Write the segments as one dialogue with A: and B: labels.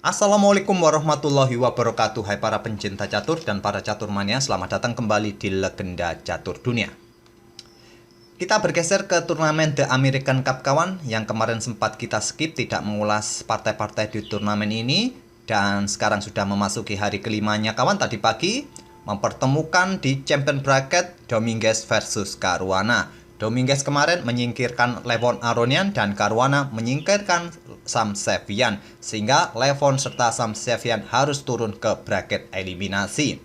A: Assalamualaikum warahmatullahi wabarakatuh. Hai para pencinta catur dan para catur mania, selamat datang kembali di Legenda Catur Dunia. Kita bergeser ke turnamen The American Cup kawan, yang kemarin sempat kita skip tidak mengulas partai-partai di turnamen ini. Dan sekarang sudah memasuki hari kelimanya kawan. Tadi pagi mempertemukan di champion bracket Dominguez versus Caruana. Dominguez kemarin menyingkirkan Levon Aronian dan Caruana menyingkirkan Sam Sevian, sehingga Levon serta Sam Sevian harus turun ke bracket eliminasi.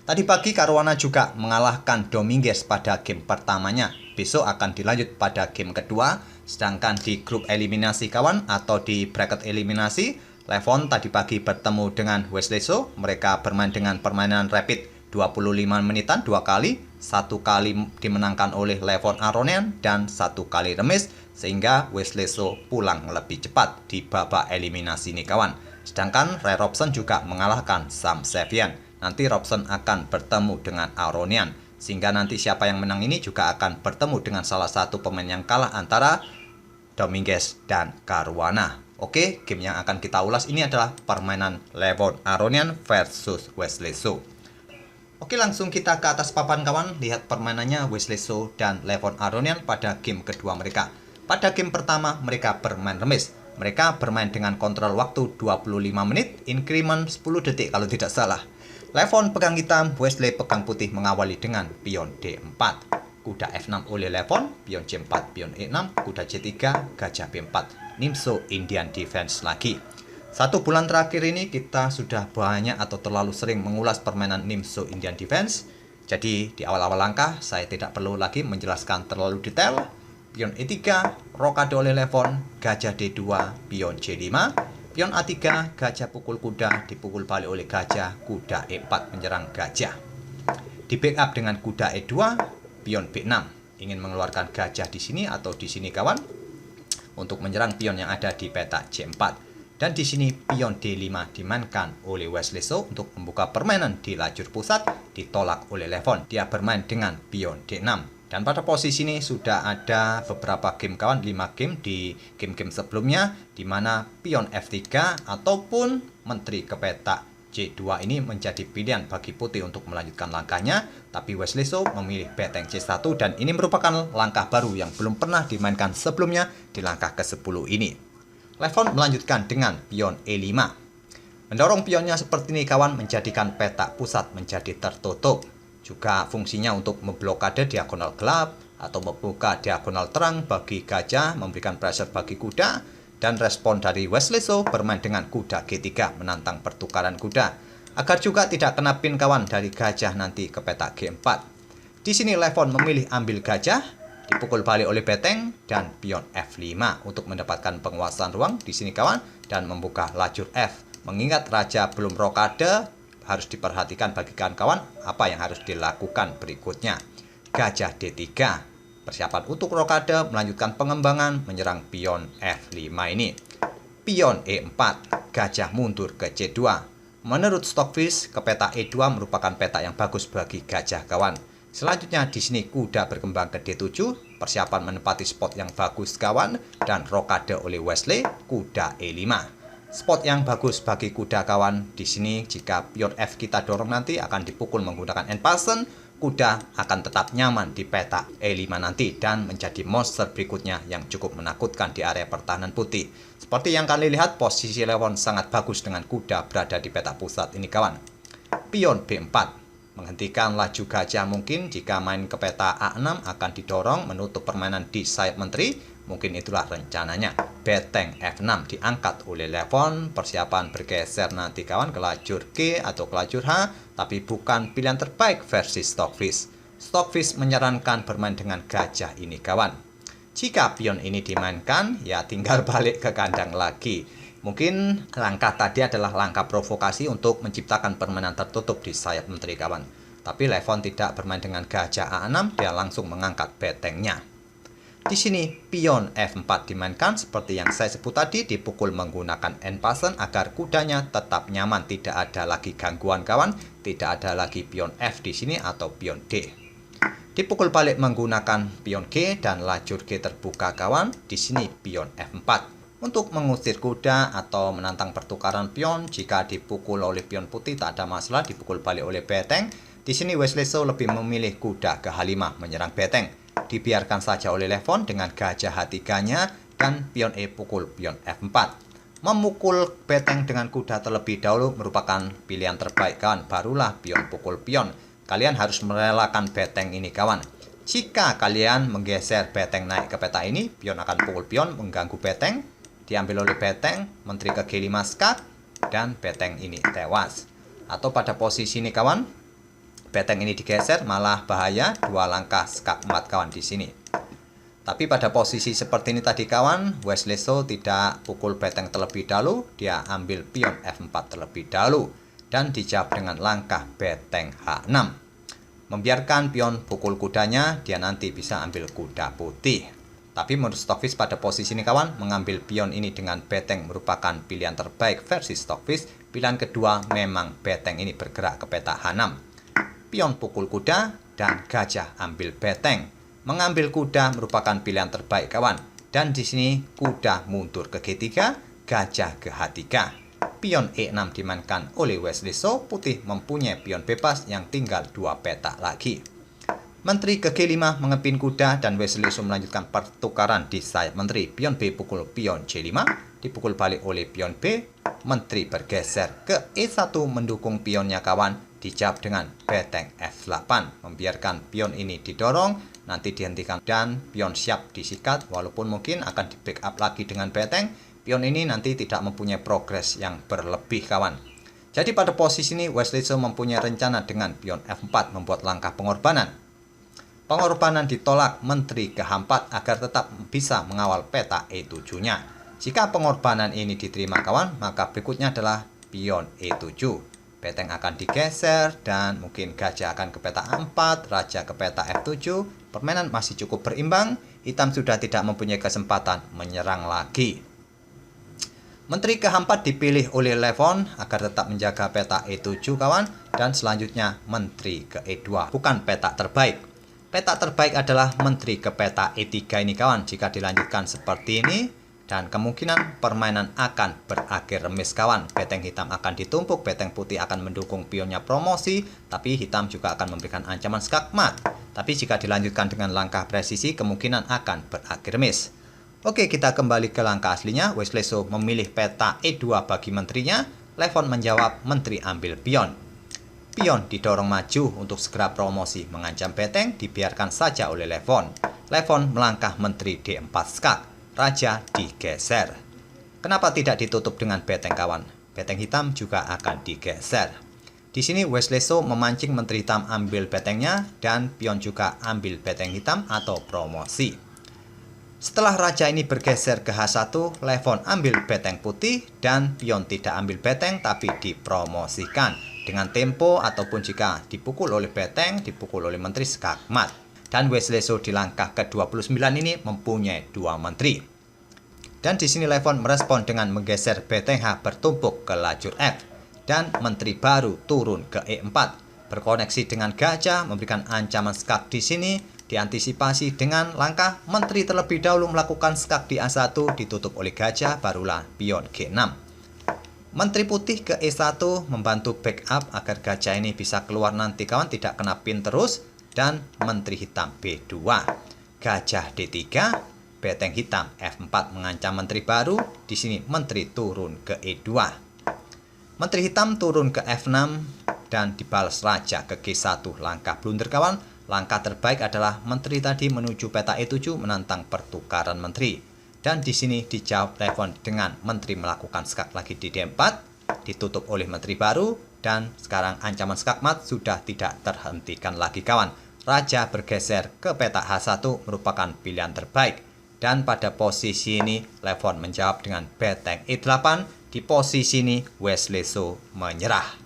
A: Tadi pagi Caruana juga mengalahkan Dominguez pada game pertamanya. Besok akan dilanjut pada game kedua. Sedangkan di grup eliminasi kawan atau di bracket eliminasi, Levon tadi pagi bertemu dengan Wesley So. Mereka bermain dengan permainan rapid 25 menitan 2 kali, 1 kali dimenangkan oleh Levon Aronian dan 1 kali remis, sehingga Wesley So pulang lebih cepat di babak eliminasi ini kawan. Sedangkan Ray Robson juga mengalahkan Sam Sevian. Nanti Robson akan bertemu dengan Aronian, sehingga nanti siapa yang menang ini juga akan bertemu dengan salah satu pemain yang kalah antara Dominguez dan Caruana. Oke, game yang akan kita ulas ini adalah permainan Levon Aronian versus Wesley So. Oke, langsung kita ke atas papan kawan. Lihat permainannya Wesley So dan Levon Aronian pada game kedua mereka. Pada game pertama mereka bermain remis. Mereka bermain dengan kontrol waktu 25 menit, increment 10 detik kalau tidak salah. Levon pegang hitam, Wesley pegang putih mengawali dengan pion D4. Kuda F6 oleh Levon, pion C4, pion E6, kuda C3, gajah B4. Nimso Indian Defense lagi. 1 bulan terakhir ini kita sudah banyak atau terlalu sering mengulas permainan Nimso Indian Defense. Jadi di awal-awal langkah saya tidak perlu lagi menjelaskan terlalu detail. Pion E3, rokade oleh Levon, gajah D2, pion C5, pion A3, gajah pukul kuda, dipukul balik oleh gajah, kuda E4 menyerang gajah. Di backup dengan kuda E2, pion B6. Ingin mengeluarkan gajah di sini atau di sini kawan, untuk menyerang pion yang ada di peta C4. Dan di sini pion D5 dimainkan oleh Wesley So untuk membuka permainan di lajur pusat, ditolak oleh Levon. Dia bermain dengan pion D6. Dan pada posisi ini sudah ada beberapa game kawan, 5 game di game-game sebelumnya, di mana pion F3 ataupun menteri ke peta C2 ini menjadi pilihan bagi putih untuk melanjutkan langkahnya. Tapi Wesley So memilih beteng C1 dan ini merupakan langkah baru yang belum pernah dimainkan sebelumnya di langkah ke-10 ini. Levon melanjutkan dengan pion E5. Mendorong pionnya seperti ini kawan menjadikan peta pusat menjadi tertutup. Juga fungsinya untuk memblokade diagonal gelap atau membuka diagonal terang bagi gajah, memberikan pressure bagi kuda. Dan respon dari Wesley So bermain dengan kuda G3 menantang pertukaran kuda, agar juga tidak kena pin kawan dari gajah nanti ke peta G4. Di sini Levon memilih ambil gajah, dipukul balik oleh beteng dan pion F5 untuk mendapatkan penguasaan ruang di sini kawan dan membuka lajur F. Mengingat raja belum rokade, harus diperhatikan bagi kawan-kawan apa yang harus dilakukan berikutnya. Gajah D3, persiapan untuk rokade, melanjutkan pengembangan menyerang pion F5 ini. Pion E4, gajah mundur ke C2. Menurut Stockfish, ke peta E2 merupakan peta yang bagus bagi gajah kawan. Selanjutnya di sini kuda berkembang ke D7, persiapan menempati spot yang bagus kawan, dan rokade oleh Wesley, kuda E5. Spot yang bagus bagi kuda kawan di sini jika pion F kita dorong nanti akan dipukul menggunakan end passen, kuda akan tetap nyaman di peta E5 nanti dan menjadi monster berikutnya yang cukup menakutkan di area pertahanan putih. Seperti yang kalian lihat, posisi Levon sangat bagus dengan kuda berada di peta pusat ini kawan. Pion B4. Menghentikan laju gajah mungkin jika main ke peta A6 akan didorong menutup permainan di sayap menteri. Mungkin itulah rencananya. Beteng F6 diangkat oleh Levon. Persiapan bergeser nanti kawan ke lajur G atau ke lajur H. Tapi bukan pilihan terbaik versi Stockfish. Stockfish menyarankan bermain dengan gajah ini kawan. Jika pion ini dimainkan, ya tinggal balik ke kandang lagi. Mungkin langkah tadi adalah langkah provokasi untuk menciptakan permainan tertutup di sayap menteri kawan. Tapi Levon tidak bermain dengan gajah A6, dia langsung mengangkat betengnya. Di sini pion F4 dimainkan seperti yang saya sebut tadi, dipukul menggunakan end passen agar kudanya tetap nyaman, tidak ada lagi gangguan kawan, tidak ada lagi pion F di sini atau pion D. Dipukul balik menggunakan pion G dan lajur G terbuka kawan. Di sini pion F4. Untuk mengusir kuda atau menantang pertukaran pion, jika dipukul oleh pion putih tak ada masalah, dipukul balik oleh beteng. Di sini Wesley So lebih memilih kuda ke H5 menyerang beteng. Dibiarkan saja oleh Levon dengan gajah H3-nya dan pion E pukul pion F4. Memukul beteng dengan kuda terlebih dahulu merupakan pilihan terbaik, kawan. Barulah pion pukul pion. Kalian harus merelakan beteng ini, kawan. Jika kalian menggeser beteng naik ke peta ini, pion akan pukul pion mengganggu beteng. Diambil oleh beteng, menteri ke G5 skak, dan beteng ini tewas. Atau pada posisi ini, kawan, beteng ini digeser, malah bahaya, 2 langkah skak mat, kawan, di sini. Tapi pada posisi seperti ini tadi, kawan, Wesley So tidak pukul beteng terlebih dahulu, dia ambil pion F4 terlebih dahulu, dan dijawab dengan langkah beteng H6. Membiarkan pion pukul kudanya, dia nanti bisa ambil kuda putih. Tapi menurut Stockfish pada posisi ini, kawan, mengambil pion ini dengan beteng merupakan pilihan terbaik versi Stockfish. Pilihan kedua memang beteng ini bergerak ke peta H6. Pion pukul kuda dan gajah ambil beteng. Mengambil kuda merupakan pilihan terbaik, kawan. Dan di sini kuda mundur ke G3, gajah ke H3. Pion E6 dimainkan oleh Wesley So, putih mempunyai pion bebas yang tinggal 2 petak lagi. Menteri ke G5 mengepin kuda dan Wesley So melanjutkan pertukaran di sayap menteri. Pion B pukul pion C5, dipukul balik oleh pion B. Menteri bergeser ke E1 mendukung pionnya, kawan. Dijawab dengan beteng F8. Membiarkan pion ini didorong, nanti dihentikan dan pion siap disikat. Walaupun mungkin akan di backup lagi dengan beteng, pion ini nanti tidak mempunyai progres yang berlebih, kawan. Jadi pada posisi ini Wesley So mempunyai rencana dengan pion F4 membuat langkah pengorbanan. Pengorbanan ditolak menteri ke H4 agar tetap bisa mengawal peta E7-nya. Jika pengorbanan ini diterima, kawan, maka berikutnya adalah pion E7. Beteng akan digeser dan mungkin gajah akan ke peta A4, raja ke peta F7. Permainan masih cukup berimbang, hitam sudah tidak mempunyai kesempatan menyerang lagi. Menteri ke H4 dipilih oleh Levon agar tetap menjaga peta E7, kawan. Dan selanjutnya menteri ke E2, bukan peta terbaik. Peta terbaik adalah menteri ke peta E3 ini, kawan. Jika dilanjutkan seperti ini, dan kemungkinan permainan akan berakhir remis, kawan. Beteng hitam akan ditumpuk, beteng putih akan mendukung pionnya promosi, tapi hitam juga akan memberikan ancaman skak mat. Tapi jika dilanjutkan dengan langkah presisi, kemungkinan akan berakhir remis. Oke, kita kembali ke langkah aslinya. Wesley So memilih peta E2 bagi menterinya. Levon menjawab menteri ambil pion. Pion didorong maju untuk segera promosi, mengancam beteng, dibiarkan saja oleh Levon. Levon melangkah menteri D4 skak, raja digeser. Kenapa tidak ditutup dengan beteng, kawan? Beteng hitam juga akan digeser. Di sini Wesley So memancing menteri hitam ambil betengnya dan pion juga ambil beteng hitam atau promosi. Setelah raja ini bergeser ke H1, Levon ambil beteng putih dan pion tidak ambil beteng tapi dipromosikan dengan tempo ataupun jika dipukul oleh beteng, dipukul oleh menteri skak mat. Dan Wesley So di langkah ke-29 ini mempunyai 2 menteri. Dan di sini Levon merespon dengan menggeser beteng H bertumpuk ke lajur F dan menteri baru turun ke E4. Berkoneksi dengan gajah memberikan ancaman skak di sini. Diantisipasi dengan langkah menteri terlebih dahulu melakukan skak di A1, ditutup oleh gajah, barulah pion G6. Menteri putih ke E1 membantu backup agar gajah ini bisa keluar nanti, kawan, tidak kena pin terus. Dan menteri hitam B2. Gajah D3, beteng hitam F4 mengancam menteri baru. Di sini menteri turun ke E2. Menteri hitam turun ke F6 dan dibalas raja ke G1. Langkah blunder, kawan. Langkah terbaik adalah menteri tadi menuju peta E7 menantang pertukaran menteri. Dan di sini dijawab Levon dengan menteri melakukan skak lagi di D4, ditutup oleh menteri baru, dan sekarang ancaman skak mat sudah tidak terhentikan lagi, kawan. Raja bergeser ke peta H1 merupakan pilihan terbaik. Dan pada posisi ini Levon menjawab dengan beteng E8. Di posisi ini Wesley So menyerah.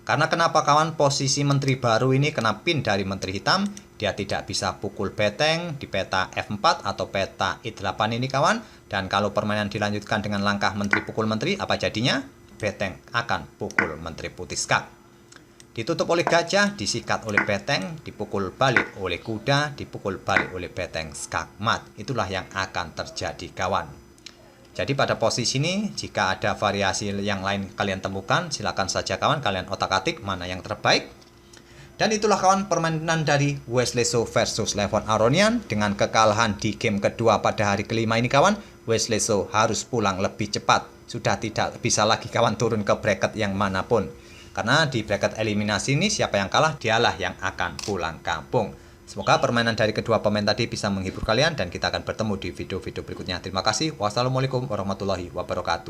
A: Karena kenapa, kawan? Posisi menteri baru ini kena pin dari menteri hitam. Dia tidak bisa pukul beteng di peta F4 atau peta E8 ini, kawan. Dan kalau permainan dilanjutkan dengan langkah menteri pukul menteri, apa jadinya? Beteng akan pukul menteri putih skak. Ditutup oleh gajah, disikat oleh beteng, dipukul balik oleh kuda, dipukul balik oleh beteng skak mat. Itulah yang akan terjadi, kawan. Jadi pada posisi ini, jika ada variasi yang lain kalian temukan, silakan saja kawan kalian otak-atik mana yang terbaik. Dan itulah kawan permainan dari Wesley So versus Levon Aronian. Dengan kekalahan di game kedua pada hari kelima ini kawan, Wesley So harus pulang lebih cepat. Sudah tidak bisa lagi kawan turun ke bracket yang manapun. Karena di bracket eliminasi ini siapa yang kalah, dialah yang akan pulang kampung. Semoga permainan dari kedua pemain tadi bisa menghibur kalian dan kita akan bertemu di video-video berikutnya. Terima kasih. Wassalamualaikum warahmatullahi wabarakatuh.